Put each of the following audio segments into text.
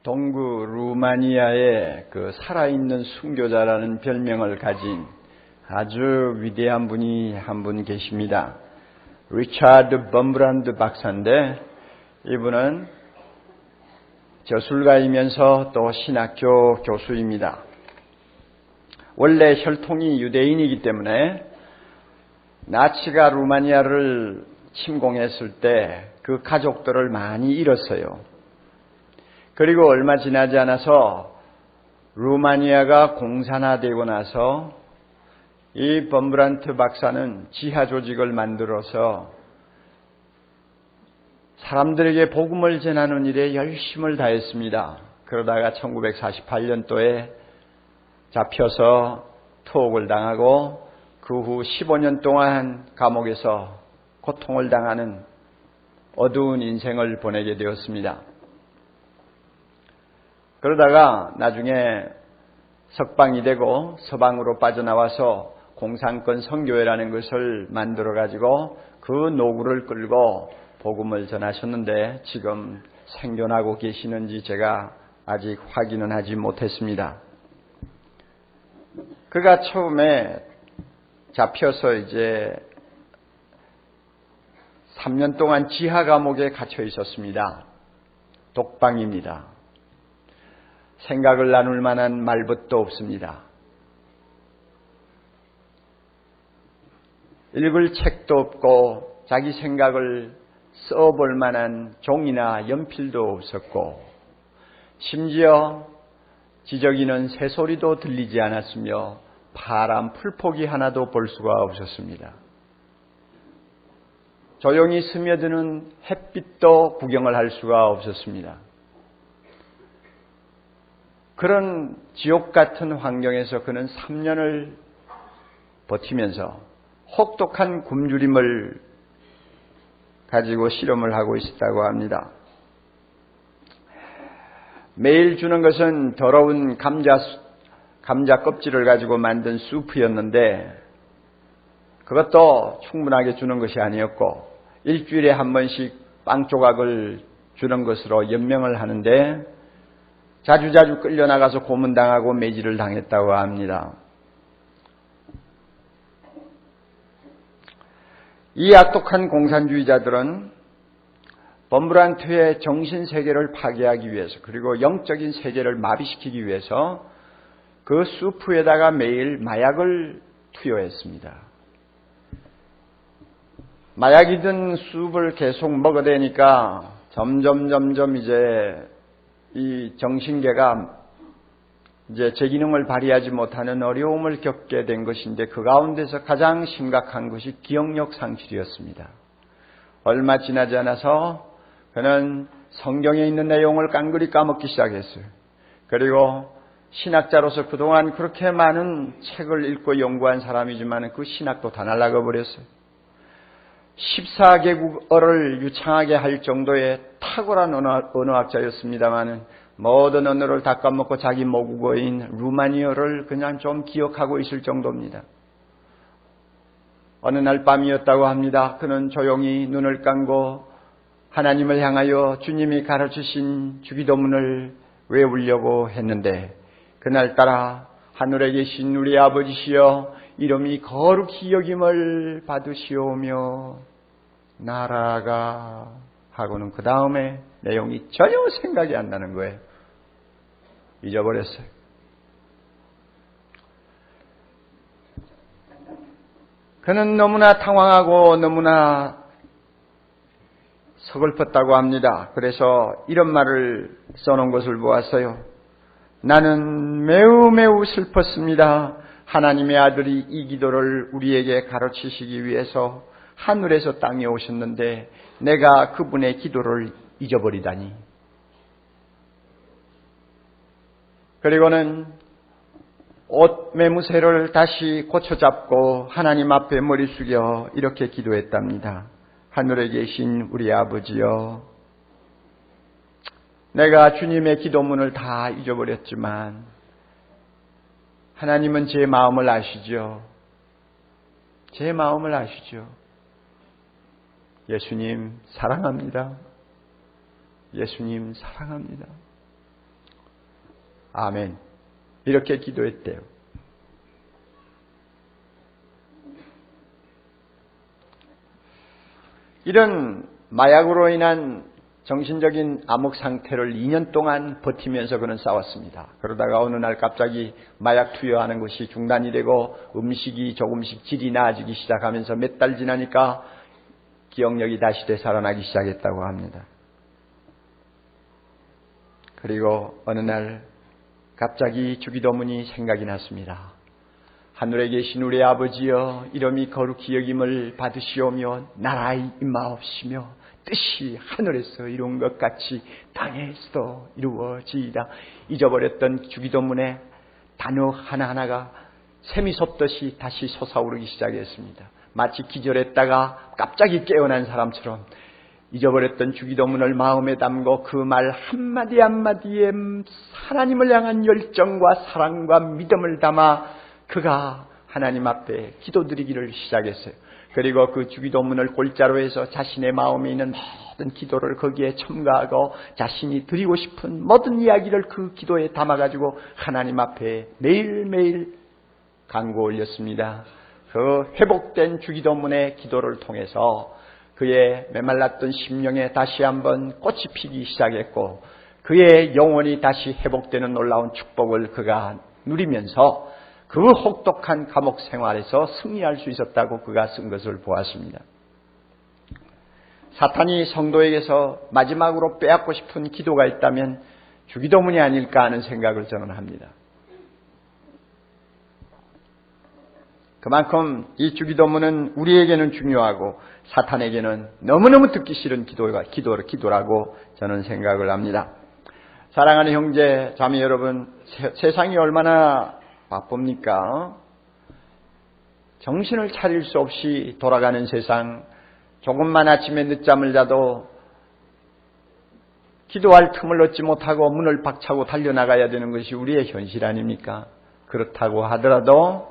동구 루마니아의 그 살아있는 순교자라는 별명을 가진 아주 위대한 분이 한 분 계십니다. 리차드 범브란트 박사인데 이분은 저술가이면서 또 신학교 교수입니다. 원래 혈통이 유대인이기 때문에 나치가 루마니아를 침공했을 때 그 가족들을 많이 잃었어요. 그리고 얼마 지나지 않아서 루마니아가 공산화되고 나서 이 범브란트 박사는 지하 조직을 만들어서 사람들에게 복음을 전하는 일에 열심을 다했습니다. 그러다가 1948년도에 잡혀서 투옥을 당하고 그 후 15년 동안 감옥에서 고통을 당하는 어두운 인생을 보내게 되었습니다. 그러다가 나중에 석방이 되고 서방으로 빠져나와서 공산권 선교회라는 것을 만들어 가지고 그 노구를 끌고 복음을 전하셨는데 지금 생존하고 계시는지 제가 아직 확인은 하지 못했습니다. 그가 처음에 잡혀서 이제 3년 동안 지하 감옥에 갇혀 있었습니다. 독방입니다. 생각을 나눌 만한 말벗도 없습니다. 읽을 책도 없고 자기 생각을 써볼 만한 종이나 연필도 없었고 심지어 지저귀는 새소리도 들리지 않았으며 파란 풀포기 하나도 볼 수가 없었습니다. 조용히 스며드는 햇빛도 구경을 할 수가 없었습니다. 그런 지옥 같은 환경에서 그는 3년을 버티면서 혹독한 굶주림을 가지고 실험을 하고 있었다고 합니다. 매일 주는 것은 더러운 감자 껍질을 가지고 만든 수프였는데 그것도 충분하게 주는 것이 아니었고 일주일에 한 번씩 빵 조각을 주는 것으로 연명을 하는데 자주자주 끌려나가서 고문당하고 매질을 당했다고 합니다. 이 악독한 공산주의자들은 범브란트의 정신세계를 파괴하기 위해서 그리고 영적인 세계를 마비시키기 위해서 그 수프에다가 매일 마약을 투여했습니다. 마약이 든 숲을 계속 먹어대니까 점점 이제 이 정신계가 이제 제 기능을 발휘하지 못하는 어려움을 겪게 된 것인데 그 가운데서 가장 심각한 것이 기억력 상실이었습니다. 얼마 지나지 않아서 그는 성경에 있는 내용을 깡그리 까먹기 시작했어요. 그리고 신학자로서 그동안 그렇게 많은 책을 읽고 연구한 사람이지만 그 신학도 다 날아가 버렸어요. 14개국어를 유창하게 할 정도의 탁월한 언어학자였습니다만 모든 언어를 다 까먹고 자기 모국어인 루마니어를 그냥 좀 기억하고 있을 정도입니다. 어느 날 밤이었다고 합니다. 그는 조용히 눈을 감고 하나님을 향하여 주님이 가르치신 주기도문을 외우려고 했는데 그날따라 하늘에 계신 우리 아버지시여 이름이 거룩히 여김을 받으시오며 나라가 하고는 그 다음에 내용이 전혀 생각이 안 나는 거예요. 잊어버렸어요. 그는 너무나 당황하고 너무나 서글펐다고 합니다. 그래서 이런 말을 써놓은 것을 보았어요. 나는 매우 슬펐습니다. 하나님의 아들이 이 기도를 우리에게 가르치시기 위해서 하늘에서 땅에 오셨는데 내가 그분의 기도를 잊어버리다니. 그리고는 옷 매무새를 다시 고쳐잡고 하나님 앞에 머리 숙여 이렇게 기도했답니다. 하늘에 계신 우리 아버지여, 내가 주님의 기도문을 다 잊어버렸지만 하나님은 제 마음을 아시죠? 제 마음을 아시죠? 예수님 사랑합니다. 예수님 사랑합니다. 아멘. 이렇게 기도했대요. 이런 마약으로 인한 정신적인 암흑 상태를 2년 동안 버티면서 그는 싸웠습니다. 그러다가 어느 날 갑자기 마약 투여하는 것이 중단이 되고 음식이 조금씩 질이 나아지기 시작하면서 몇 달 지나니까 기억력이 다시 되살아나기 시작했다고 합니다. 그리고 어느 날 갑자기 주기도문이 생각이 났습니다. 하늘에 계신 우리 아버지여, 이름이 거룩히 여김을 받으시오며 나라의 임하옵시며 뜻이 하늘에서 이룬 것 같이 땅에서도 이루어지이다. 잊어버렸던 주기도문의 단어 하나하나가 샘이 솟듯이 다시 솟아오르기 시작했습니다. 마치 기절했다가 갑자기 깨어난 사람처럼 잊어버렸던 주기도문을 마음에 담고 그 말 한마디 한마디에 하나님을 향한 열정과 사랑과 믿음을 담아 그가 하나님 앞에 기도드리기를 시작했어요. 그리고 그 주기도문을 골자로 해서 자신의 마음에 있는 모든 기도를 거기에 첨가하고 자신이 드리고 싶은 모든 이야기를 그 기도에 담아가지고 하나님 앞에 매일매일 간구 올렸습니다. 그 회복된 주기도문의 기도를 통해서 그의 메말랐던 심령에 다시 한번 꽃이 피기 시작했고 그의 영혼이 다시 회복되는 놀라운 축복을 그가 누리면서 그 혹독한 감옥 생활에서 승리할 수 있었다고 그가 쓴 것을 보았습니다. 사탄이 성도에게서 마지막으로 빼앗고 싶은 기도가 있다면 주기도문이 아닐까 하는 생각을 저는 합니다. 그만큼 이 주기도문은 우리에게는 중요하고 사탄에게는 너무너무 듣기 싫은 기도라고 저는 생각을 합니다. 사랑하는 형제, 자매 여러분, 세상이 얼마나 바쁩니까? 정신을 차릴 수 없이 돌아가는 세상, 조금만 아침에 늦잠을 자도 기도할 틈을 얻지 못하고 문을 박차고 달려나가야 되는 것이 우리의 현실 아닙니까? 그렇다고 하더라도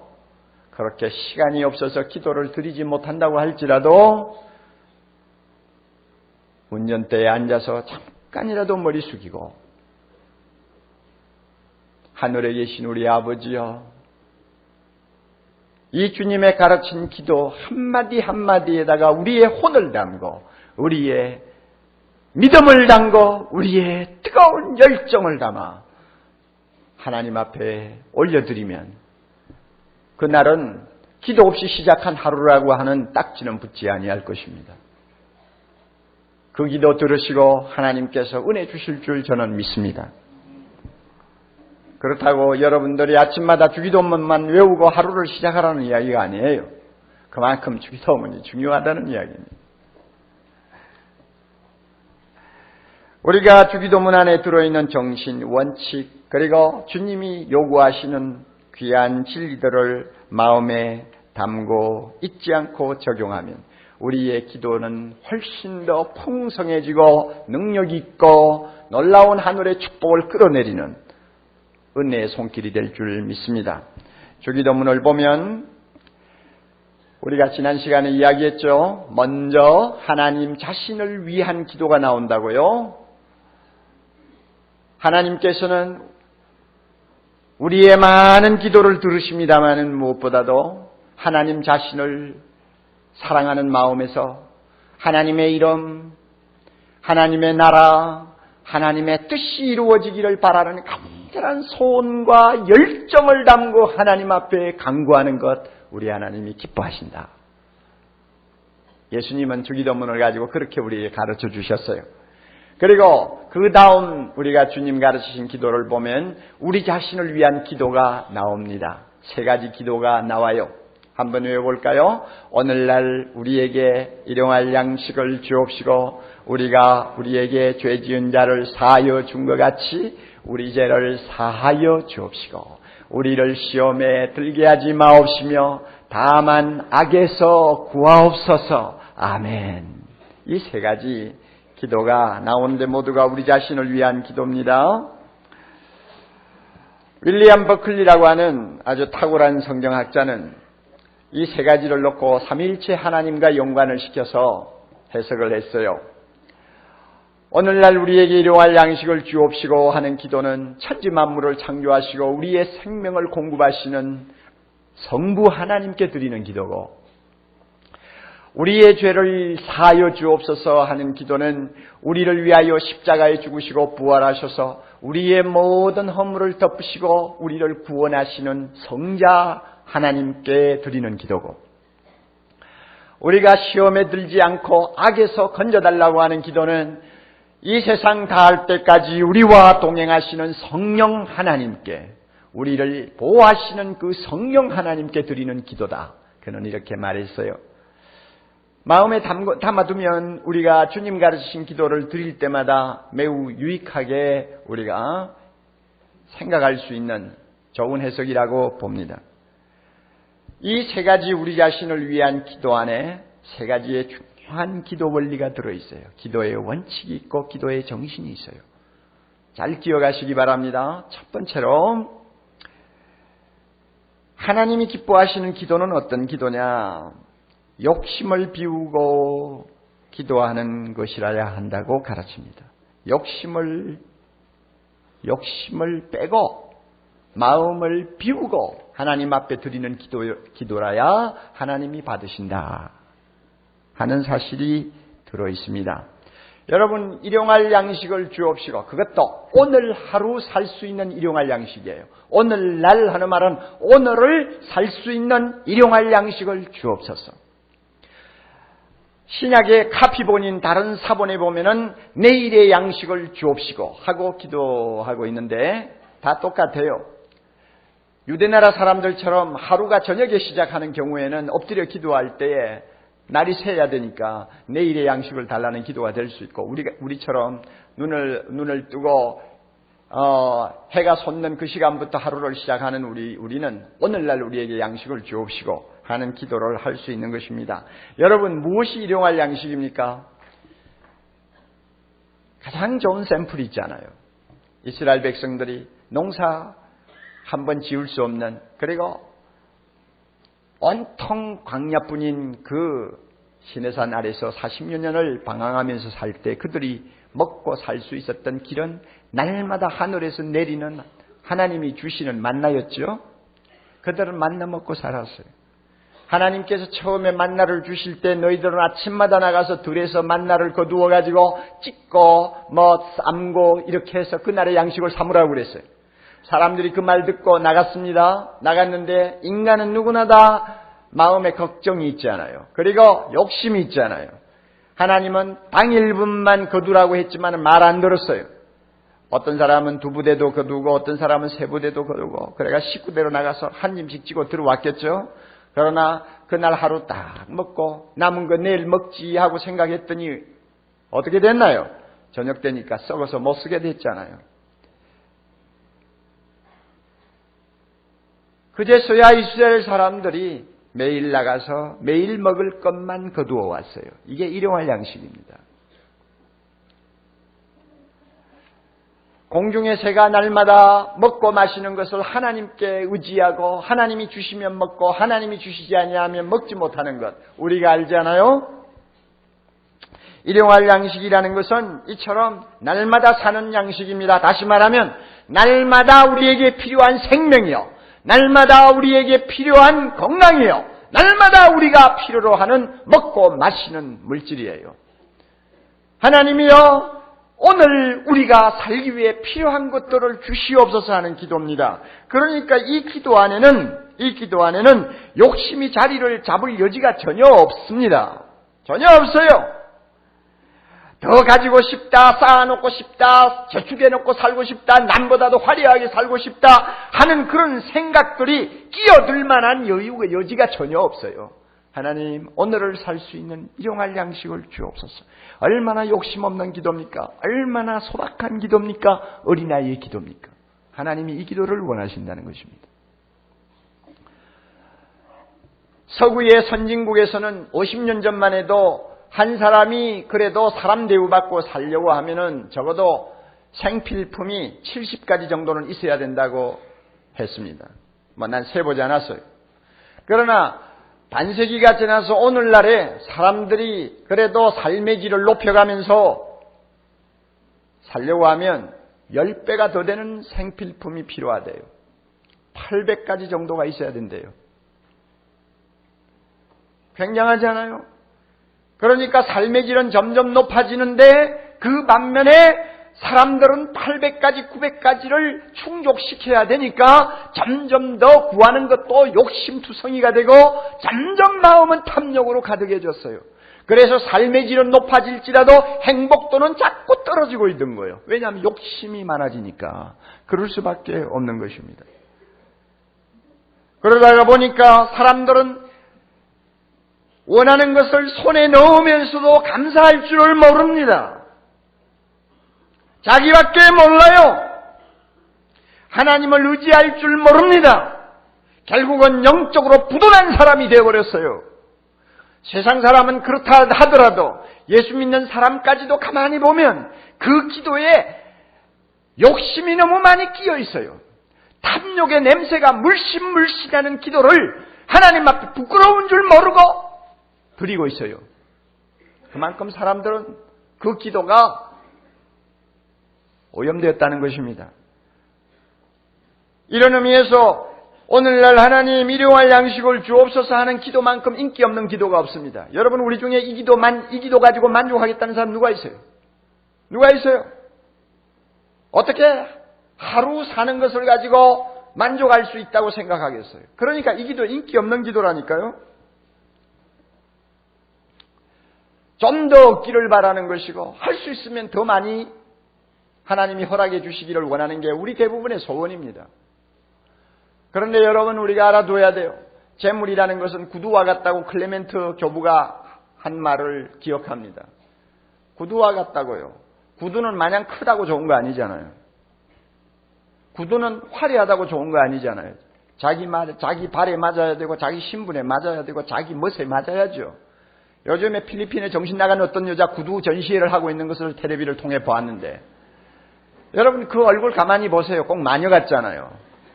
그렇게 시간이 없어서 기도를 드리지 못한다고 할지라도 운전대에 앉아서 잠깐이라도 머리 숙이고 하늘에 계신 우리 아버지여, 이 주님의 가르친 기도 한마디 한마디에다가 우리의 혼을 담고 우리의 믿음을 담고 우리의 뜨거운 열정을 담아 하나님 앞에 올려드리면 그날은 기도 없이 시작한 하루라고 하는 딱지는 붙지 아니할 것입니다. 그 기도 들으시고 하나님께서 은혜 주실 줄 저는 믿습니다. 그렇다고 여러분들이 아침마다 주기도문만 외우고 하루를 시작하라는 이야기가 아니에요. 그만큼 주기도문이 중요하다는 이야기입니다. 우리가 주기도문 안에 들어있는 정신, 원칙, 그리고 주님이 요구하시는 귀한 진리들을 마음에 담고 잊지 않고 적용하면 우리의 기도는 훨씬 더 풍성해지고 능력 있고 놀라운 하늘의 축복을 끌어내리는 은혜의 손길이 될 줄 믿습니다. 주기도문을 보면 우리가 지난 시간에 이야기했죠. 먼저 하나님 자신을 위한 기도가 나온다고요. 하나님께서는 우리의 많은 기도를 들으십니다마는 무엇보다도 하나님 자신을 사랑하는 마음에서 하나님의 이름, 하나님의 나라, 하나님의 뜻이 이루어지기를 바라는 간절한 소원과 열정을 담고 하나님 앞에 간구하는 것, 우리 하나님이 기뻐하신다. 예수님은 주기도문을 가지고 그렇게 우리에게 가르쳐 주셨어요. 그리고 그 다음 우리가 주님 가르치신 기도를 보면 우리 자신을 위한 기도가 나옵니다. 세 가지 기도가 나와요. 한번 외워볼까요? 오늘날 우리에게 일용할 양식을 주옵시고 우리가 우리에게 죄 지은 자를 사하여 준 것 같이 우리 죄를 사하여 주옵시고 우리를 시험에 들게 하지 마옵시며 다만 악에서 구하옵소서. 아멘. 이 세 가지 기도가 나오는데 모두가 우리 자신을 위한 기도입니다. 윌리엄 버클리라고 하는 아주 탁월한 성경학자는 이 세 가지를 놓고 삼위일체 하나님과 연관을 시켜서 해석을 했어요. 오늘날 우리에게 일용할 양식을 주옵시고 하는 기도는 천지 만물을 창조하시고 우리의 생명을 공급하시는 성부 하나님께 드리는 기도고, 우리의 죄를 사하여 주옵소서 하는 기도는 우리를 위하여 십자가에 죽으시고 부활하셔서 우리의 모든 허물을 덮으시고 우리를 구원하시는 성자 하나님께 드리는 기도고, 우리가 시험에 들지 않고 악에서 건져달라고 하는 기도는 이 세상 다할 때까지 우리와 동행하시는 성령 하나님께, 우리를 보호하시는 그 성령 하나님께 드리는 기도다. 그는 이렇게 말했어요. 마음에 담아두면 우리가 주님 가르치신 기도를 드릴 때마다 매우 유익하게 우리가 생각할 수 있는 좋은 해석이라고 봅니다. 이 세 가지 우리 자신을 위한 기도 안에 세 가지의 중요한 기도 원리가 들어있어요. 기도의 원칙이 있고 기도의 정신이 있어요. 잘 기억하시기 바랍니다. 첫 번째로, 하나님이 기뻐하시는 기도는 어떤 기도냐? 욕심을 비우고 기도하는 것이라야 한다고 가르칩니다. 욕심을 빼고 마음을 비우고 하나님 앞에 드리는 기도라야 하나님이 받으신다 하는 사실이 들어있습니다. 여러분, 일용할 양식을 주옵시고, 그것도 오늘 하루 살 수 있는 일용할 양식이에요. 오늘날 하는 말은 오늘을 살 수 있는 일용할 양식을 주옵소서. 신약의 카피본인 다른 사본에 보면은 내일의 양식을 주옵시고 하고 기도하고 있는데 다 똑같아요. 유대나라 사람들처럼 하루가 저녁에 시작하는 경우에는 엎드려 기도할 때에 날이 새야 되니까 내일의 양식을 달라는 기도가 될 수 있고, 우리처럼 눈을 뜨고 해가 솟는 그 시간부터 하루를 시작하는 우리는 오늘날 우리에게 양식을 주옵시고 하는 기도를 할 수 있는 것입니다. 여러분, 무엇이 일용할 양식입니까? 가장 좋은 샘플이 있잖아요. 이스라엘 백성들이 농사 한번 지을 수 없는, 그리고 온통 광야뿐인 그 시내산 아래서 40여 년을 방황하면서 살 때 그들이 먹고 살 수 있었던 길은 날마다 하늘에서 내리는 하나님이 주시는 만나였죠. 그들은 만나 먹고 살았어요. 하나님께서 처음에 만나를 주실 때 너희들은 아침마다 나가서 들에서 만나를 거두어 가지고 찢고 삶고 이렇게 해서 그날의 양식을 삼으라고 그랬어요. 사람들이 그 말 듣고 나갔습니다. 나갔는데 인간은 누구나 다 마음에 걱정이 있잖아요. 그리고 욕심이 있잖아요. 하나님은 당일분만 거두라고 했지만 말 안 들었어요. 어떤 사람은 2부대도 거두고 어떤 사람은 3부대도 거두고, 그래가 식구대로 나가서 한 입씩 찌고 들어왔겠죠. 그러나 그날 하루 딱 먹고 남은 거 내일 먹지 하고 생각했더니 어떻게 됐나요? 저녁 되니까 썩어서 못 쓰게 됐잖아요. 그제서야 이스라엘 사람들이 매일 나가서 매일 먹을 것만 거두어 왔어요. 이게 일용할 양식입니다. 공중의 새가 날마다 먹고 마시는 것을 하나님께 의지하고 하나님이 주시면 먹고 하나님이 주시지 아니하면 먹지 못하는 것, 우리가 알잖아요. 일용할 양식이라는 것은 이처럼 날마다 사는 양식입니다. 다시 말하면 날마다 우리에게 필요한 생명이요, 날마다 우리에게 필요한 건강이요, 날마다 우리가 필요로 하는 먹고 마시는 물질이에요. 하나님이여, 오늘 우리가 살기 위해 필요한 것들을 주시옵소서 하는 기도입니다. 그러니까 이 기도 안에는 욕심이 자리를 잡을 여지가 전혀 없습니다. 전혀 없어요. 더 가지고 싶다, 쌓아놓고 싶다, 저축해놓고 살고 싶다, 남보다도 화려하게 살고 싶다 하는 그런 생각들이 끼어들 만한 여지가 전혀 없어요. 하나님, 오늘을 살 수 있는 일용할 양식을 주옵소서. 얼마나 욕심 없는 기도입니까? 얼마나 소박한 기도입니까? 어린아이의 기도입니까? 하나님이 이 기도를 원하신다는 것입니다. 서구의 선진국에서는 50년 전만 해도 한 사람이 그래도 사람 대우받고 살려고 하면은 적어도 생필품이 70가지 정도는 있어야 된다고 했습니다. 난 세보지 않았어요. 그러나 반세기가 지나서 오늘날에 사람들이 그래도 삶의 질을 높여가면서 살려고 하면 10배가 더 되는 생필품이 필요하대요. 800가지 정도가 있어야 된대요. 굉장하지 않아요? 그러니까 삶의 질은 점점 높아지는데 그 반면에 사람들은 800가지, 900가지를 충족시켜야 되니까 점점 더 구하는 것도 욕심투성이가 되고 점점 마음은 탐욕으로 가득해졌어요. 그래서 삶의 질은 높아질지라도 행복도는 자꾸 떨어지고 있는 거예요. 왜냐하면 욕심이 많아지니까. 그럴 수밖에 없는 것입니다. 그러다가 보니까 사람들은 원하는 것을 손에 넣으면서도 감사할 줄을 모릅니다. 자기밖에 몰라요. 하나님을 의지할 줄 모릅니다. 결국은 영적으로 부도난 사람이 되어버렸어요. 세상 사람은 그렇다 하더라도 예수 믿는 사람까지도 가만히 보면 그 기도에 욕심이 너무 많이 끼어 있어요. 탐욕의 냄새가 물씬물씬하는 기도를 하나님 앞에 부끄러운 줄 모르고 드리고 있어요. 그만큼 사람들은 그 기도가 오염되었다는 것입니다. 이런 의미에서 오늘날 하나님 일용할 양식을 주옵소서 하는 기도만큼 인기 없는 기도가 없습니다. 여러분, 우리 중에 이 기도 가지고 만족하겠다는 사람 누가 있어요? 누가 있어요? 어떻게 하루 사는 것을 가지고 만족할 수 있다고 생각하겠어요? 그러니까 이 기도 인기 없는 기도라니까요. 좀 더 얻기를 바라는 것이고 할 수 있으면 더 많이 하나님이 허락해 주시기를 원하는 게 우리 대부분의 소원입니다. 그런데 여러분, 우리가 알아둬야 돼요. 재물이라는 것은 구두와 같다고 클레멘트 교부가 한 말을 기억합니다. 구두와 같다고요. 구두는 마냥 크다고 좋은 거 아니잖아요. 구두는 화려하다고 좋은 거 아니잖아요. 자기 발에 맞아야 되고 자기 신분에 맞아야 되고 자기 멋에 맞아야죠. 요즘에 필리핀에 정신 나간 어떤 여자 구두 전시회를 하고 있는 것을 텔레비를 통해 보았는데, 여러분 그 얼굴 가만히 보세요. 꼭 마녀 같잖아요.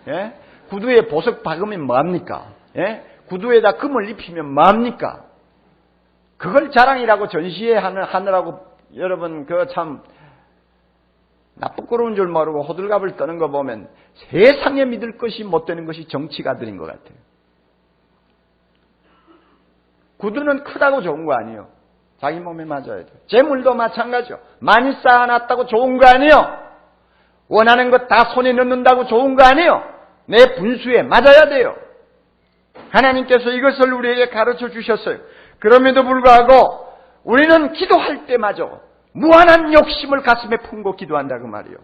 예? 구두에 보석 박으면 뭐합니까? 예? 구두에다 금을 입히면 뭐합니까? 그걸 자랑이라고 전시회 하느라고 여러분 그 참 나쁘끄러운 줄 모르고 호들갑을 떠는 거 보면 세상에 믿을 것이 못 되는 것이 정치가들인 것 같아요. 구두는 크다고 좋은 거 아니에요. 자기 몸에 맞아야 돼요. 재물도 마찬가지죠. 많이 쌓아놨다고 좋은 거 아니에요. 원하는 것 다 손에 넣는다고 좋은 거 아니에요. 내 분수에 맞아야 돼요. 하나님께서 이것을 우리에게 가르쳐 주셨어요. 그럼에도 불구하고 우리는 기도할 때마저 무한한 욕심을 가슴에 품고 기도한다 그 말이에요.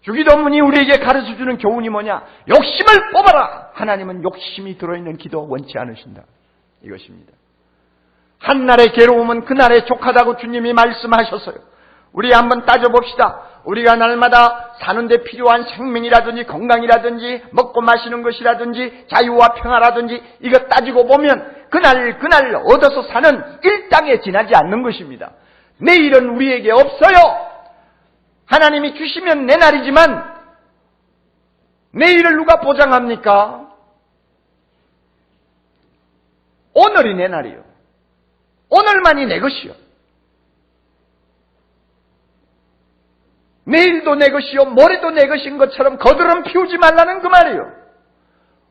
주기도문이 우리에게 가르쳐 주는 교훈이 뭐냐? 욕심을 뽑아라. 하나님은 욕심이 들어있는 기도 원치 않으신다. 이것입니다. 한날의 괴로움은 그날의 족하다고 주님이 말씀하셨어요. 우리 한번 따져봅시다. 우리가 날마다 사는데 필요한 생명이라든지 건강이라든지 먹고 마시는 것이라든지 자유와 평화라든지 이거 따지고 보면 그날 얻어서 사는 일당에 지나지 않는 것입니다. 내일은 우리에게 없어요. 하나님이 주시면 내 날이지만 내일을 누가 보장합니까? 오늘이 내 날이요. 오늘만이 내 것이요. 내일도 내 것이요 모레도 내 것인 것처럼 거드름 피우지 말라는 그 말이에요.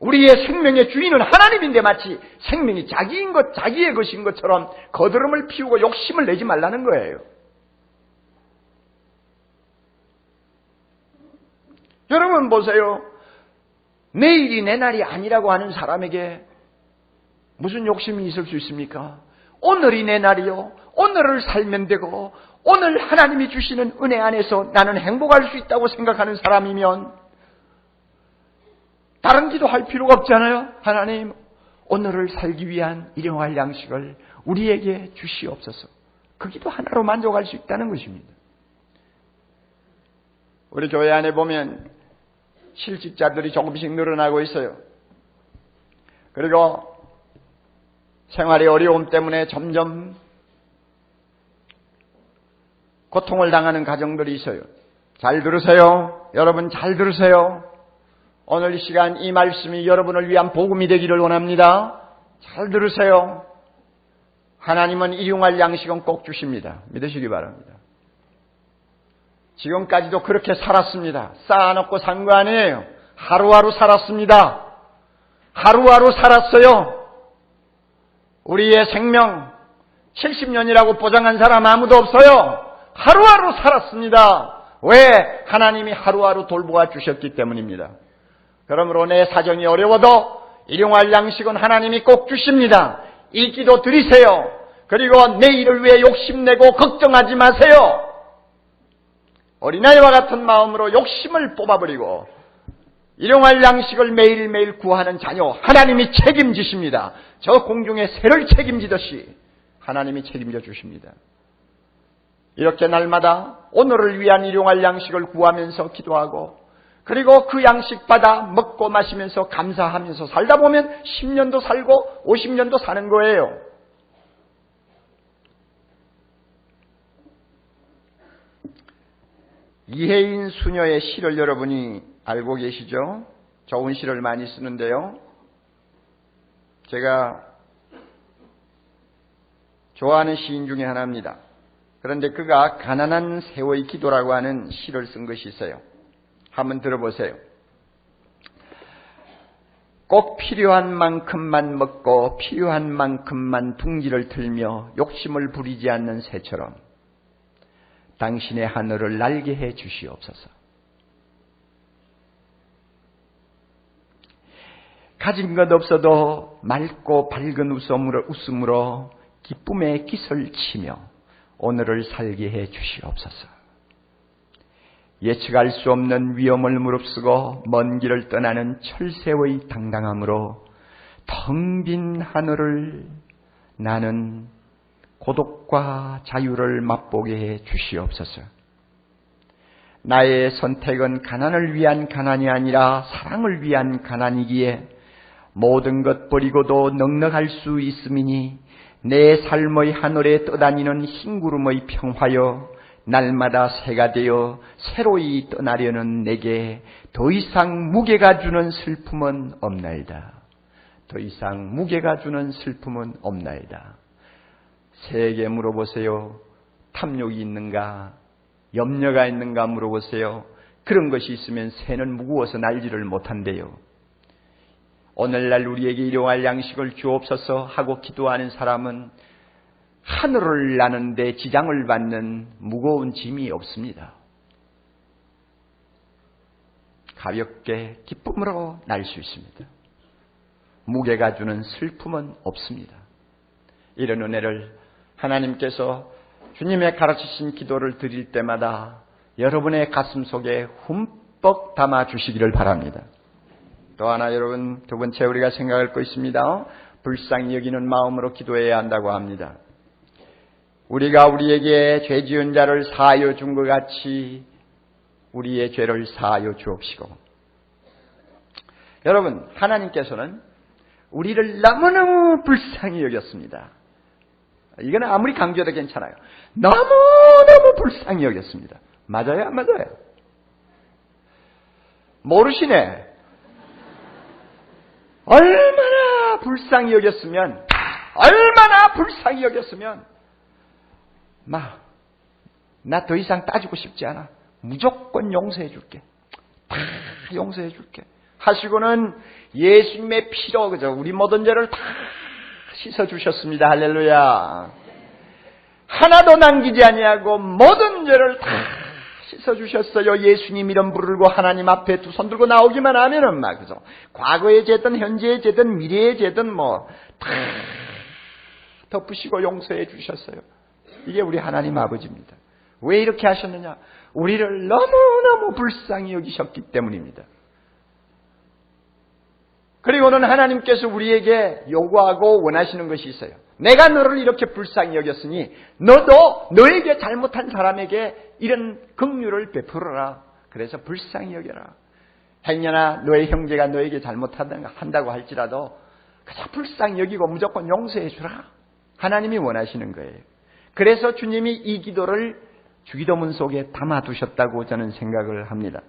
우리의 생명의 주인은 하나님인데 마치 생명이 자기의 것인 것처럼 거드름을 피우고 욕심을 내지 말라는 거예요. 여러분 보세요. 내일이 내 날이 아니라고 하는 사람에게 무슨 욕심이 있을 수 있습니까? 오늘이 내 날이요. 오늘을 살면 되고 오늘 하나님이 주시는 은혜 안에서 나는 행복할 수 있다고 생각하는 사람이면 다른 기도할 필요가 없잖아요. 하나님, 오늘을 살기 위한 일용할 양식을 우리에게 주시옵소서. 그 기도 하나로 만족할 수 있다는 것입니다. 우리 교회 안에 보면 실직자들이 조금씩 늘어나고 있어요. 그리고 생활의 어려움 때문에 점점 고통을 당하는 가정들이 있어요. 잘 들으세요. 여러분 잘 들으세요. 오늘 이 시간 이 말씀이 여러분을 위한 복음이 되기를 원합니다. 잘 들으세요. 하나님은 일용할 양식은 꼭 주십니다. 믿으시기 바랍니다. 지금까지도 그렇게 살았습니다. 쌓아놓고 산 거 아니에요. 하루하루 살았습니다. 하루하루 살았어요. 우리의 생명 70년이라고 보장한 사람 아무도 없어요. 하루하루 살았습니다. 왜? 하나님이 하루하루 돌보아 주셨기 때문입니다. 그러므로 내 사정이 어려워도 일용할 양식은 하나님이 꼭 주십니다. 이 기도 드리세요. 그리고 내일을 위해 욕심내고 걱정하지 마세요. 어린아이와 같은 마음으로 욕심을 뽑아버리고 일용할 양식을 매일매일 구하는 자녀 하나님이 책임지십니다. 저 공중의 새를 책임지듯이 하나님이 책임져 주십니다. 이렇게 날마다 오늘을 위한 일용할 양식을 구하면서 기도하고 그리고 그 양식 받아 먹고 마시면서 감사하면서 살다 보면 10년도 살고 50년도 사는 거예요. 이혜인 수녀의 시를 여러분이 알고 계시죠? 좋은 시를 많이 쓰는데요. 제가 좋아하는 시인 중에 하나입니다. 그런데 그가 가난한 새의 기도라고 하는 시를 쓴 것이 있어요. 한번 들어보세요. 꼭 필요한 만큼만 먹고 필요한 만큼만 둥지를 틀며 욕심을 부리지 않는 새처럼 당신의 하늘을 날게 해 주시옵소서. 가진 것 없어도 맑고 밝은 웃음으로 기쁨의 깃을 치며 오늘을 살게 해 주시옵소서. 예측할 수 없는 위험을 무릅쓰고 먼 길을 떠나는 철새의 당당함으로 텅 빈 하늘을 나는 고독과 자유를 맛보게 해 주시옵소서. 나의 선택은 가난을 위한 가난이 아니라 사랑을 위한 가난이기에 모든 것 버리고도 넉넉할 수 있음이니 내 삶의 하늘에 떠다니는 흰구름의 평화여 날마다 새가 되어 새로이 떠나려는 내게 더 이상 무게가 주는 슬픔은 없나이다. 더 이상 무게가 주는 슬픔은 없나이다. 새에게 물어보세요. 탐욕이 있는가? 염려가 있는가 물어보세요. 그런 것이 있으면 새는 무거워서 날지를 못한대요. 오늘날 우리에게 일용할 양식을 주옵소서 하고 기도하는 사람은 하늘을 나는데 지장을 받는 무거운 짐이 없습니다. 가볍게 기쁨으로 날 수 있습니다. 무게가 주는 슬픔은 없습니다. 이런 은혜를 하나님께서 주님의 가르치신 기도를 드릴 때마다 여러분의 가슴 속에 흠뻑 담아 주시기를 바랍니다. 또 하나 여러분, 두 번째 우리가 생각할 거 있습니다. 불쌍히 여기는 마음으로 기도해야 한다고 합니다. 우리가 우리에게 죄 지은 자를 사하여 준 것 같이 우리의 죄를 사하여 주옵시고. 여러분, 하나님께서는 우리를 너무너무 불쌍히 여겼습니다. 이건 아무리 강조해도 괜찮아요. 너무너무 불쌍히 여겼습니다. 맞아요? 안 맞아요? 모르시네. 얼마나 불쌍히 여겼으면 나 더 이상 따지고 싶지 않아. 무조건 용서해 줄게. 다 용서해 줄게. 하시고는 예수님의 피로 그저 우리 모든 죄를 다 씻어 주셨습니다. 할렐루야. 하나도 남기지 아니하고 모든 죄를 다 씻어 주셨어요. 예수님 이름 부르고 하나님 앞에 두 손 들고 나오기만 하면은 막 그죠. 과거의 죄든 현재의 죄든 미래의 죄든 뭐 다 덮으시고 용서해 주셨어요. 이게 우리 하나님 아버지입니다. 왜 이렇게 하셨느냐? 우리를 너무너무 불쌍히 여기셨기 때문입니다. 그리고는 하나님께서 우리에게 요구하고 원하시는 것이 있어요. 내가 너를 이렇게 불쌍히 여겼으니 너도 너에게 잘못한 사람에게 이런 긍휼을 베풀어라. 그래서 불쌍히 여겨라. 행여나 너의 형제가 너에게 잘못한다고 할지라도 그저 불쌍히 여기고 무조건 용서해 주라. 하나님이 원하시는 거예요. 그래서 주님이 이 기도를 주기도문 속에 담아두셨다고 저는 생각을 합니다.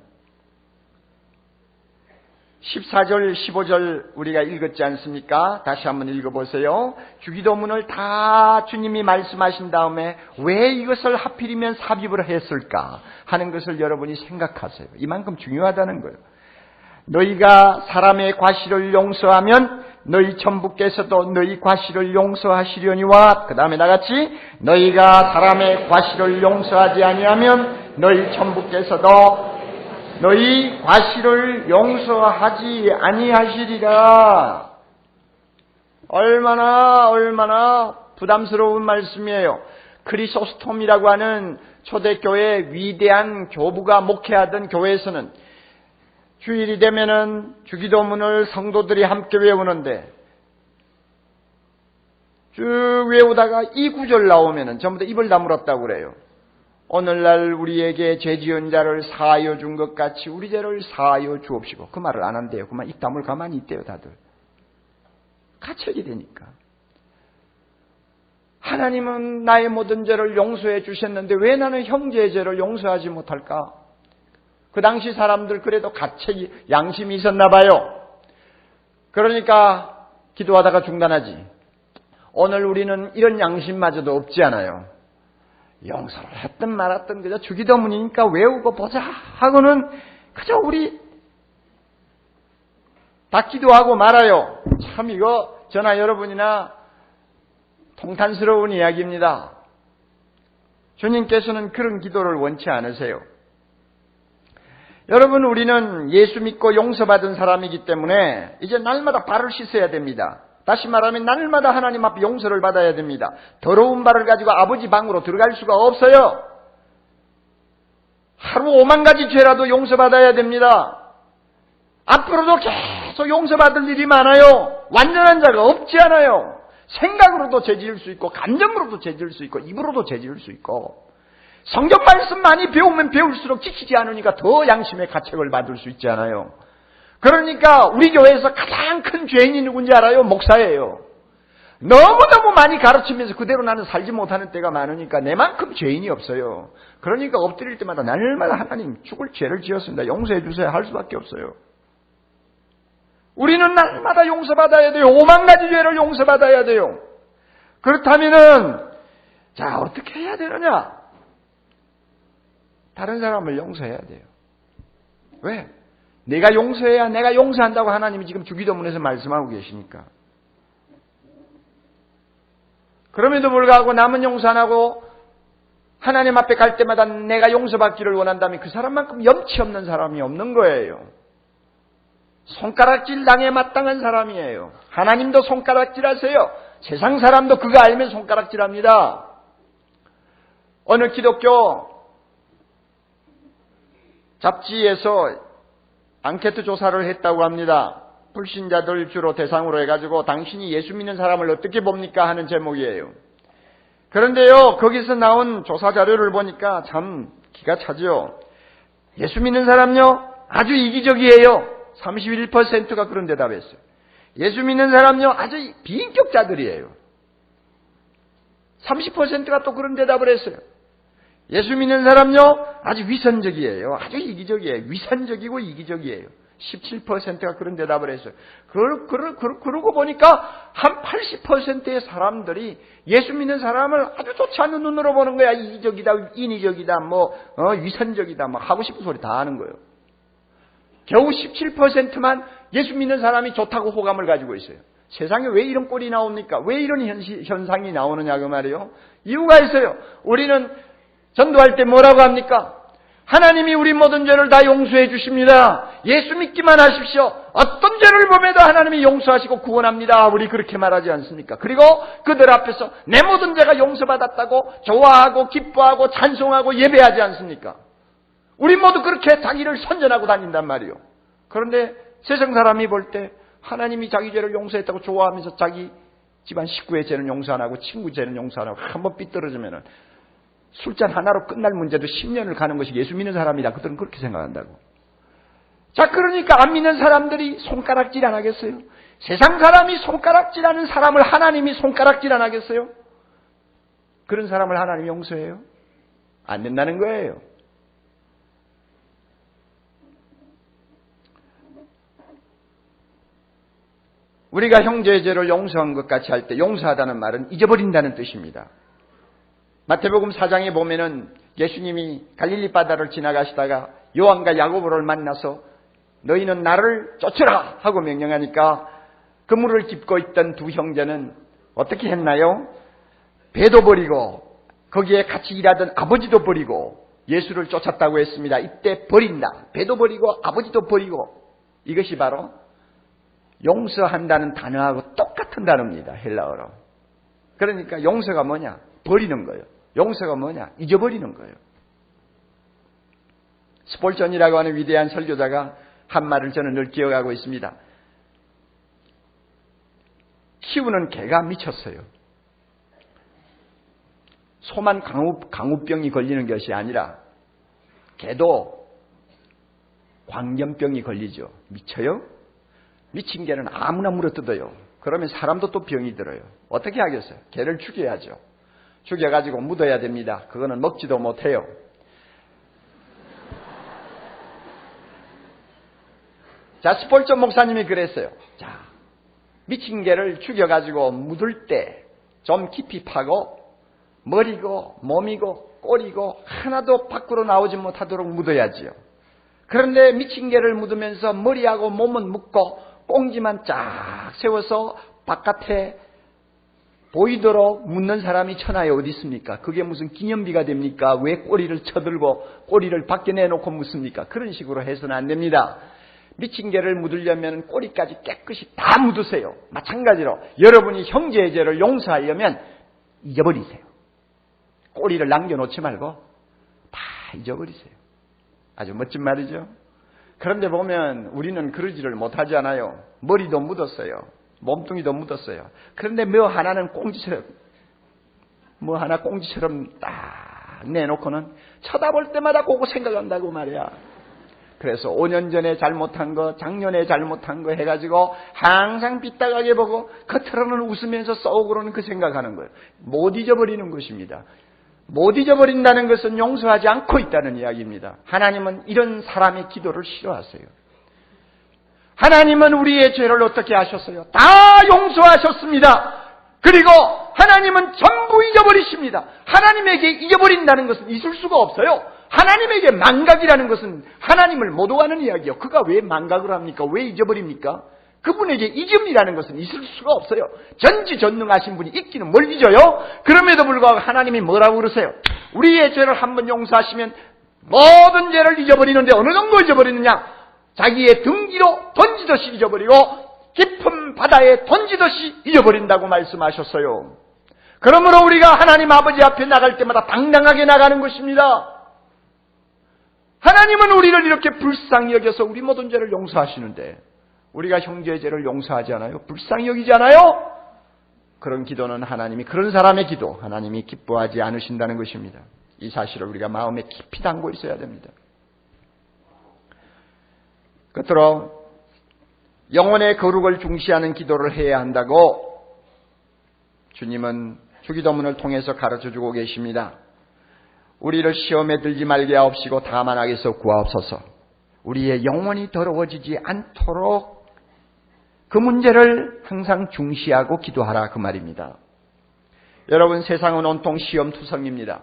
14절, 15절 우리가 읽었지 않습니까? 다시 한번 읽어보세요. 주기도문을 다 주님이 말씀하신 다음에 왜 이것을 하필이면 삽입을 했을까 하는 것을 여러분이 생각하세요. 이만큼 중요하다는 거예요. 너희가 사람의 과실을 용서하면 너희 천부께서도 너희 과실을 용서하시려니와, 그 다음에 나같이 너희가 사람의 과실을 용서하지 아니하면 너희 천부께서도 너희 과실을 용서하지 아니하시리라. 얼마나 부담스러운 말씀이에요. 크리소스톰이라고 하는 초대교회 위대한 교부가 목회하던 교회에서는 주일이 되면은 주기도문을 성도들이 함께 외우는데, 쭉 외우다가 이 구절 나오면은 전부 다 입을 다물었다고 그래요. 오늘날 우리에게 죄 지은 자를 사하여 준 것 같이 우리 죄를 사하여 주옵시고. 그 말을 안 한대요. 그만 입 다물 가만히 있대요, 다들. 가책이 되니까. 하나님은 나의 모든 죄를 용서해 주셨는데 왜 나는 형제의 죄를 용서하지 못할까? 그 당시 사람들 그래도 가책이, 양심이 있었나 봐요. 그러니까 기도하다가 중단하지. 오늘 우리는 이런 양심마저도 없지 않아요. 용서를 했든 말았든 그저 주기도문이니까 외우고 보자 하고는 그저 우리 다 기도하고 말아요. 참 이거 저나 여러분이나 통탄스러운 이야기입니다. 주님께서는 그런 기도를 원치 않으세요. 여러분, 우리는 예수 믿고 용서받은 사람이기 때문에 이제 날마다 발을 씻어야 됩니다. 다시 말하면 날마다 하나님 앞에 용서를 받아야 됩니다. 더러운 발을 가지고 아버지 방으로 들어갈 수가 없어요. 하루 5만 가지 죄라도 용서받아야 됩니다. 앞으로도 계속 용서받을 일이 많아요. 완전한 자가 없지 않아요. 생각으로도 죄 지을 수 있고, 감정으로도 죄 지을 수 있고, 입으로도 죄 지을 수 있고. 성경 말씀 많이 배우면 배울수록 지키지 않으니까 더 양심의 가책을 받을 수 있지 않아요. 그러니까 우리 교회에서 가장 큰 죄인이 누군지 알아요? 목사예요. 너무너무 많이 가르치면서 그대로 나는 살지 못하는 때가 많으니까 내만큼 죄인이 없어요. 그러니까 엎드릴 때마다 날마다 하나님 죽을 죄를 지었습니다. 용서해 주세요 할 수밖에 없어요. 우리는 날마다 용서받아야 돼요. 5만 가지 죄를 용서받아야 돼요. 그렇다면은 자, 어떻게 해야 되느냐? 다른 사람을 용서해야 돼요. 왜? 내가 용서해야 내가 용서한다고 하나님이 지금 주기도문에서 말씀하고 계시니까. 그럼에도 불구하고 남은 용서 안 하고 하나님 앞에 갈 때마다 내가 용서받기를 원한다면 그 사람만큼 염치 없는 사람이 없는 거예요. 손가락질 당해 마땅한 사람이에요. 하나님도 손가락질 하세요. 세상 사람도 그거 알면 손가락질 합니다. 어느 기독교 잡지에서 앙케트 조사를 했다고 합니다. 불신자들 주로 대상으로 해가지고 당신이 예수 믿는 사람을 어떻게 봅니까? 하는 제목이에요. 그런데요, 거기서 나온 조사 자료를 보니까 참 기가 차죠. 예수 믿는 사람요, 아주 이기적이에요. 31%가 그런 대답했어요. 예수 믿는 사람요, 아주 비인격자들이에요. 30%가 또 그런 대답을 했어요. 예수 믿는 사람요, 아주 위선적이에요. 아주 이기적이에요. 위선적이고 이기적이에요. 17%가 그런 대답을 했어요. 그러고 보니까 한 80%의 사람들이 예수 믿는 사람을 아주 좋지 않은 눈으로 보는 거야. 이기적이다, 인위적이다, 위선적이다, 하고 싶은 소리 다 하는 거예요. 겨우 17%만 예수 믿는 사람이 좋다고 호감을 가지고 있어요. 세상에 왜 이런 꼴이 나옵니까? 왜 이런 현상이 나오느냐 그 말이에요. 이유가 있어요. 우리는 전도할 때 뭐라고 합니까? 하나님이 우리 모든 죄를 다 용서해 주십니다. 예수 믿기만 하십시오. 어떤 죄를 범해도 하나님이 용서하시고 구원합니다. 우리 그렇게 말하지 않습니까? 그리고 그들 앞에서 내 모든 죄가 용서받았다고 좋아하고 기뻐하고 찬송하고 예배하지 않습니까? 우리 모두 그렇게 자기를 선전하고 다닌단 말이에요. 그런데 세상 사람이 볼 때 하나님이 자기 죄를 용서했다고 좋아하면서 자기 집안 식구의 죄는 용서 안 하고 친구 죄는 용서 안 하고 한번 삐뚤어지면은 술잔 하나로 끝날 문제도 10년을 가는 것이 예수 믿는 사람이다. 그들은 그렇게 생각한다고. 자, 그러니까 안 믿는 사람들이 손가락질 안 하겠어요? 세상 사람이 손가락질하는 사람을 하나님이 손가락질 안 하겠어요? 그런 사람을 하나님이 용서해요? 안 된다는 거예요. 우리가 형제의 죄를 용서한 것 같이 할 때 용서하다는 말은 잊어버린다는 뜻입니다. 마태복음 4장에 보면은 예수님이 갈릴리 바다를 지나가시다가 요한과 야고보를 만나서 너희는 나를 쫓으라 하고 명령하니까 그물을 짚고 있던 두 형제는 어떻게 했나요? 배도 버리고 거기에 같이 일하던 아버지도 버리고 예수를 쫓았다고 했습니다. 이때 버린다. 배도 버리고 아버지도 버리고. 이것이 바로 용서한다는 단어하고 똑같은 단어입니다. 헬라어로. 그러니까 용서가 뭐냐? 버리는 거예요. 용서가 뭐냐? 잊어버리는 거예요. 스폴전이라고 하는 위대한 설교자가 한 말을 저는 늘 기억하고 있습니다. 키우는 개가 미쳤어요. 소만 강우병이 걸리는 것이 아니라 개도 광견병이 걸리죠. 미쳐요? 미친 개는 아무나 물어뜯어요. 그러면 사람도 또 병이 들어요. 어떻게 하겠어요? 개를 죽여야죠. 죽여가지고 묻어야 됩니다. 그거는 먹지도 못해요. 자, 스폴전 목사님이 그랬어요. 자, 미친 개를 죽여가지고 묻을 때 좀 깊이 파고 머리고 몸이고 꼬리고 하나도 밖으로 나오지 못하도록 묻어야지요. 그런데 미친 개를 묻으면서 머리하고 몸은 묻고 꽁지만 쫙 세워서 바깥에 보이도록 묻는 사람이 천하에 어디 있습니까? 그게 무슨 기념비가 됩니까? 왜 꼬리를 쳐들고 꼬리를 밖에 내놓고 묻습니까? 그런 식으로 해서는 안 됩니다. 미친 개를 묻으려면 꼬리까지 깨끗이 다 묻으세요. 마찬가지로 여러분이 형제의 죄를 용서하려면 잊어버리세요. 꼬리를 남겨놓지 말고 다 잊어버리세요. 아주 멋진 말이죠. 그런데 보면 우리는 그러지를 못하잖아요. 머리도 묻었어요. 몸뚱이도 묻었어요. 그런데 뭐 하나는 꽁지처럼 딱 내놓고는 쳐다볼 때마다 그거 생각한다고 말이야. 그래서 5년 전에 잘못한 거, 작년에 잘못한 거 해가지고 항상 삐딱하게 보고 겉으로는 웃으면서 속으로는 그 생각하는 거예요. 못 잊어버리는 것입니다. 못 잊어버린다는 것은 용서하지 않고 있다는 이야기입니다. 하나님은 이런 사람의 기도를 싫어하세요. 하나님은 우리의 죄를 어떻게 하셨어요? 다 용서하셨습니다. 그리고 하나님은 전부 잊어버리십니다. 하나님에게 잊어버린다는 것은 있을 수가 없어요. 하나님에게 망각이라는 것은 하나님을 못 오가는 이야기예요. 그가 왜 망각을 합니까? 왜 잊어버립니까? 그분에게 잊음이라는 것은 있을 수가 없어요. 전지전능하신 분이 잊기는 뭘 잊어요? 그럼에도 불구하고 하나님이 뭐라고 그러세요? 우리의 죄를 한번 용서하시면 모든 죄를 잊어버리는데 어느 정도 잊어버리느냐? 자기의 등기로 던지듯이 잊어버리고 깊은 바다에 던지듯이 잊어버린다고 말씀하셨어요. 그러므로 우리가 하나님 아버지 앞에 나갈 때마다 당당하게 나가는 것입니다. 하나님은 우리를 이렇게 불쌍히 여겨서 우리 모든 죄를 용서하시는데 우리가 형제의 죄를 용서하지 않아요? 불쌍히 여기지 않아요? 그런 기도는 하나님이, 그런 사람의 기도 하나님이 기뻐하지 않으신다는 것입니다. 이 사실을 우리가 마음에 깊이 담고 있어야 됩니다. 끝으로 영혼의 거룩을 중시하는 기도를 해야 한다고 주님은 주기도문을 통해서 가르쳐주고 계십니다. 우리를 시험에 들지 말게 하옵시고 다만 악에서 구하옵소서. 우리의 영혼이 더러워지지 않도록 그 문제를 항상 중시하고 기도하라, 그 말입니다. 여러분, 세상은 온통 시험투성입니다.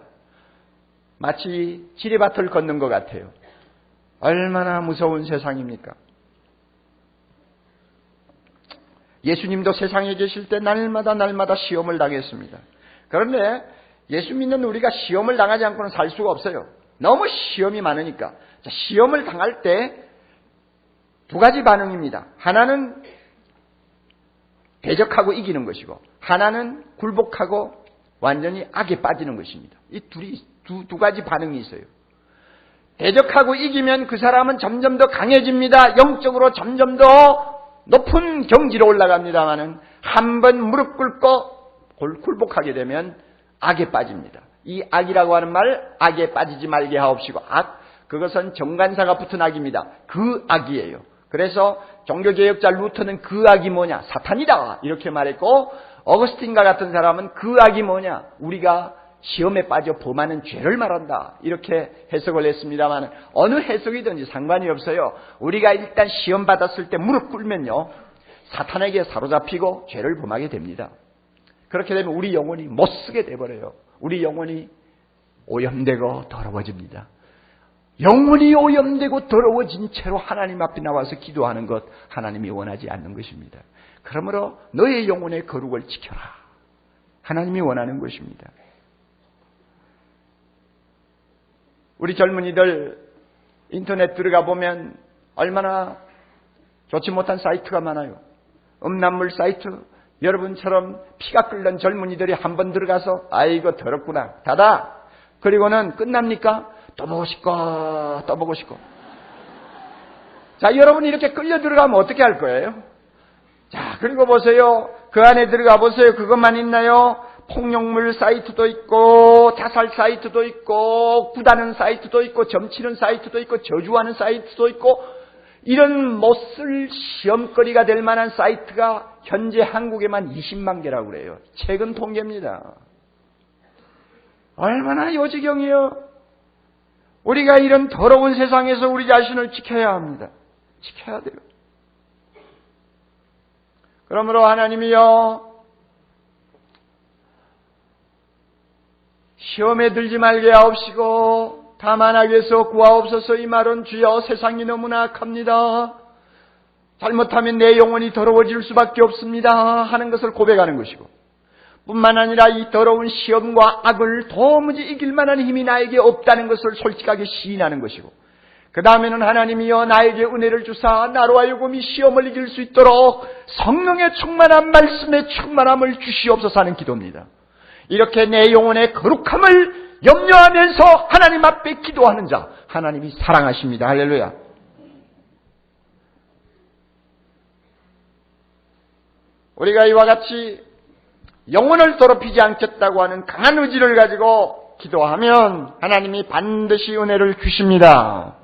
마치 지뢰밭을 걷는 것 같아요. 얼마나 무서운 세상입니까? 예수님도 세상에 계실 때 날마다 시험을 당했습니다. 그런데 예수 믿는 우리가 시험을 당하지 않고는 살 수가 없어요. 너무 시험이 많으니까. 자, 시험을 당할 때 두 가지 반응입니다. 하나는 대적하고 이기는 것이고 하나는 굴복하고 완전히 악에 빠지는 것입니다. 이 두 가지 반응이 있어요. 대적하고 이기면 그 사람은 점점 더 강해집니다. 영적으로 점점 더 높은 경지로 올라갑니다마는 한번 무릎 꿇고 굴복하게 되면 악에 빠집니다. 이 악이라고 하는 말, 악에 빠지지 말게 하옵시고, 악, 그것은 정관사가 붙은 악입니다. 그 악이에요. 그래서 종교개혁자 루터는 그 악이 뭐냐? 사탄이다, 이렇게 말했고, 어거스틴과 같은 사람은 그 악이 뭐냐? 우리가 시험에 빠져 범하는 죄를 말한다, 이렇게 해석을 했습니다만 어느 해석이든지 상관이 없어요. 우리가 일단 시험 받았을 때 무릎 꿇면요, 사탄에게 사로잡히고 죄를 범하게 됩니다. 그렇게 되면 우리 영혼이 못쓰게 돼버려요. 우리 영혼이 오염되고 더러워집니다. 영혼이 오염되고 더러워진 채로 하나님 앞에 나와서 기도하는 것 하나님이 원하지 않는 것입니다. 그러므로 너의 영혼의 거룩을 지켜라. 하나님이 원하는 것입니다. 우리 젊은이들 인터넷 들어가 보면 얼마나 좋지 못한 사이트가 많아요. 음란물 사이트. 여러분처럼 피가 끓는 젊은이들이 한번 들어가서 아이고 더럽구나 닫아. 그리고는 끝납니까? 또 보고 싶고 또 보고 싶고. 자, 여러분이 이렇게 끌려 들어가면 어떻게 할 거예요? 자, 그리고 보세요. 그 안에 들어가 보세요. 그것만 있나요? 폭력물 사이트도 있고 자살 사이트도 있고 구다는 사이트도 있고 점치는 사이트도 있고 저주하는 사이트도 있고 이런 못쓸 시험거리가 될 만한 사이트가 현재 한국에만 20만 개라고 그래요. 최근 통계입니다. 얼마나 요지경이요. 우리가 이런 더러운 세상에서 우리 자신을 지켜야 합니다. 지켜야 돼요. 그러므로 하나님이여 시험에 들지 말게 하옵시고 다만 악에서 구하옵소서. 이 말은 주여 세상이 너무나 악합니다. 잘못하면 내 영혼이 더러워질 수밖에 없습니다 하는 것을 고백하는 것이고, 뿐만 아니라 이 더러운 시험과 악을 도무지 이길 만한 힘이 나에게 없다는 것을 솔직하게 시인하는 것이고, 그 다음에는 하나님이여 나에게 은혜를 주사 나로 하여금 이 시험을 이길 수 있도록 성령의 충만한 말씀의 충만함을 주시옵소서 하는 기도입니다. 이렇게 내 영혼의 거룩함을 염려하면서 하나님 앞에 기도하는 자 하나님이 사랑하십니다. 할렐루야. 우리가 이와 같이 영혼을 더럽히지 않겠다고 하는 강한 의지를 가지고 기도하면 하나님이 반드시 은혜를 주십니다.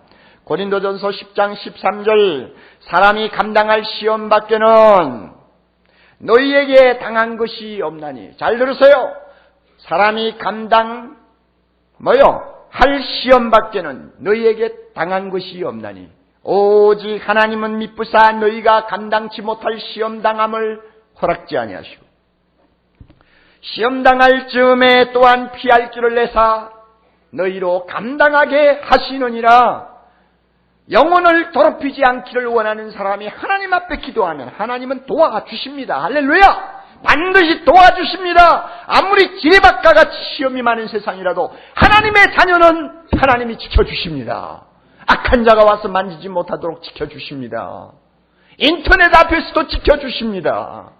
고린도전서 10장 13절 사람이 감당할 시험 밖에는 너희에게 당한 것이 없나니. 잘 들으세요. 사람이 할 시험 밖에는 너희에게 당한 것이 없나니 오직 하나님은 미쁘사 너희가 감당치 못할 시험 당함을 허락지 아니하시고 시험 당할 즈음에 또한 피할 길을 내사 너희로 감당하게 하시느니라. 영혼을 더럽히지 않기를 원하는 사람이 하나님 앞에 기도하면 하나님은 도와주십니다. 할렐루야. 반드시 도와주십니다. 아무리 지뢰밭과 같이 시험이 많은 세상이라도 하나님의 자녀는 하나님이 지켜주십니다. 악한 자가 와서 만지지 못하도록 지켜주십니다. 인터넷 앞에서도 지켜주십니다.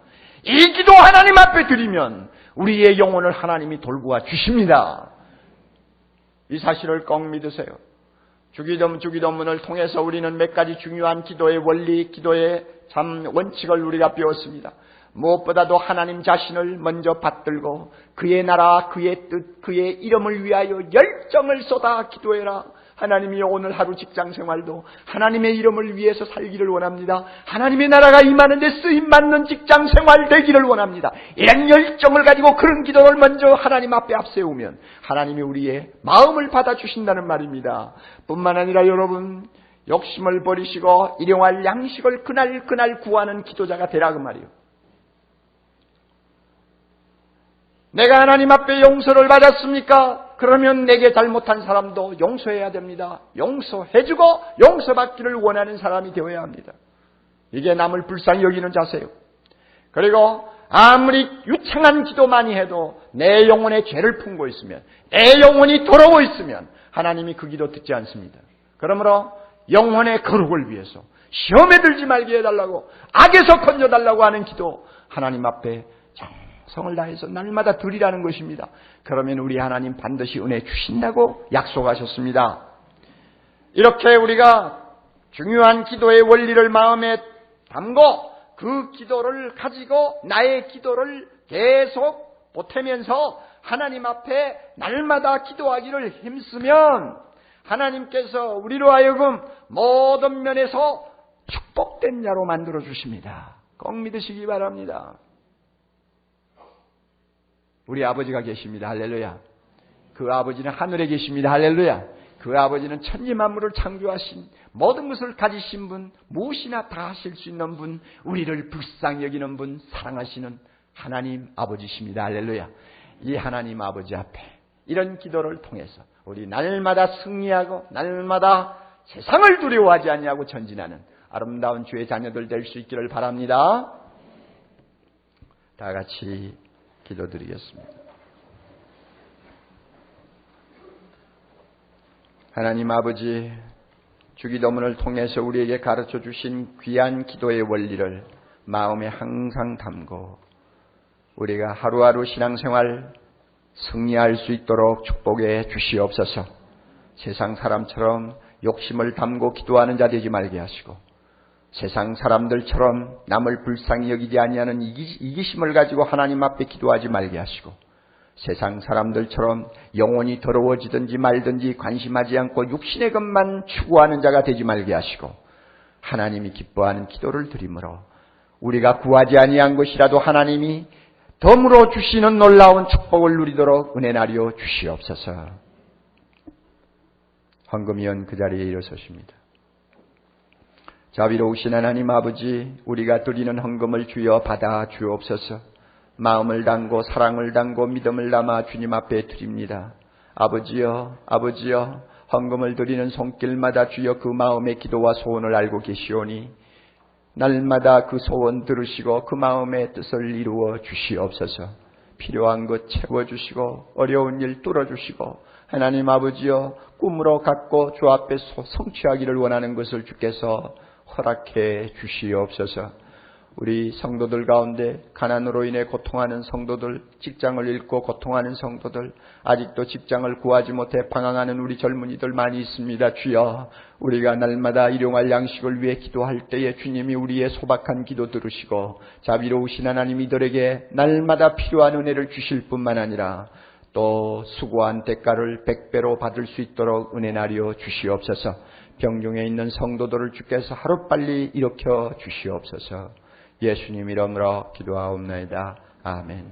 이 기도 하나님 앞에 드리면 우리의 영혼을 하나님이 돌보아 주십니다. 이 사실을 꼭 믿으세요. 주기도문을 통해서 우리는 몇 가지 중요한 기도의 원리, 기도의 참 원칙을 우리가 배웠습니다. 무엇보다도 하나님 자신을 먼저 받들고 그의 나라, 그의 뜻, 그의 이름을 위하여 열정을 쏟아 기도해라. 하나님이 오늘 하루 직장생활도 하나님의 이름을 위해서 살기를 원합니다. 하나님의 나라가 임하는 데 쓰임받는 직장생활 되기를 원합니다. 이런 열정을 가지고 그런 기도를 먼저 하나님 앞에 앞세우면 하나님이 우리의 마음을 받아주신다는 말입니다. 뿐만 아니라 여러분 욕심을 버리시고 일용할 양식을 그날 구하는 기도자가 되라 그 말이에요. 내가 하나님 앞에 용서를 받았습니까? 그러면 내게 잘못한 사람도 용서해야 됩니다. 용서해주고 용서받기를 원하는 사람이 되어야 합니다. 이게 남을 불쌍히 여기는 자세요. 그리고 아무리 유창한 기도 많이 해도 내 영혼에 죄를 품고 있으면, 내 영혼이 더러워 있으면 하나님이 그 기도 듣지 않습니다. 그러므로 영혼의 거룩을 위해서 시험에 들지 말게 해달라고, 악에서 건져달라고 하는 기도 하나님 앞에 성을 다해서 날마다 드리라는 것입니다. 그러면 우리 하나님 반드시 은혜 주신다고 약속하셨습니다. 이렇게 우리가 중요한 기도의 원리를 마음에 담고 그 기도를 가지고 나의 기도를 계속 보태면서 하나님 앞에 날마다 기도하기를 힘쓰면 하나님께서 우리로 하여금 모든 면에서 축복된 자로 만들어 주십니다. 꼭 믿으시기 바랍니다. 우리 아버지가 계십니다. 할렐루야. 그 아버지는 하늘에 계십니다. 할렐루야. 그 그 아버지는 천지 만물을 창조하신, 모든 것을 가지신 분, 무엇이나 다 하실 수 있는 분, 우리를 불쌍히 여기는 분, 사랑하시는 하나님 아버지십니다. 할렐루야. 이 하나님 아버지 앞에 이런 기도를 통해서 우리 날마다 승리하고 날마다 세상을 두려워하지 아니하고 전진하는 아름다운 주의 자녀들 될 수 있기를 바랍니다. 다 같이 기도드리겠습니다. 하나님 아버지, 주기도문을 통해서 우리에게 가르쳐 주신 귀한 기도의 원리를 마음에 항상 담고 우리가 하루하루 신앙생활 승리할 수 있도록 축복해 주시옵소서. 세상 사람처럼 욕심을 담고 기도하는 자 되지 말게 하시고, 세상 사람들처럼 남을 불쌍히 여기지 아니하는 이기심을 가지고 하나님 앞에 기도하지 말게 하시고, 세상 사람들처럼 영혼이 더러워지든지 말든지 관심하지 않고 육신의 것만 추구하는 자가 되지 말게 하시고, 하나님이 기뻐하는 기도를 드리므로 우리가 구하지 아니한 것이라도 하나님이 덤으로 주시는 놀라운 축복을 누리도록 은혜나리여 주시옵소서. 헌금위원 그 자리에 일어서십니다. 자비로우신 하나님 아버지, 우리가 드리는 헌금을 주여 받아 주옵소서. 마음을 담고 사랑을 담고 믿음을 담아 주님 앞에 드립니다. 아버지여, 아버지여, 헌금을 드리는 손길마다 주여 그 마음의 기도와 소원을 알고 계시오니 날마다 그 소원 들으시고 그 마음의 뜻을 이루어 주시옵소서. 필요한 것 채워주시고 어려운 일 뚫어주시고, 하나님 아버지여, 꿈으로 갖고 주 앞에 성취하기를 원하는 것을 주께서 허락해 주시옵소서. 우리 성도들 가운데 가난으로 인해 고통하는 성도들, 직장을 잃고 고통하는 성도들, 아직도 직장을 구하지 못해 방황하는 우리 젊은이들 많이 있습니다. 주여, 우리가 날마다 일용할 양식을 위해 기도할 때에 주님이 우리의 소박한 기도 들으시고 자비로우신 하나님 이들에게 날마다 필요한 은혜를 주실 뿐만 아니라 또 수고한 대가를 100배로 받을 수 있도록 은혜나리여 주시옵소서. 병중에 있는 성도들을 주께서 하루빨리 일으켜 주시옵소서. 예수님 이름으로 기도하옵나이다. 아멘.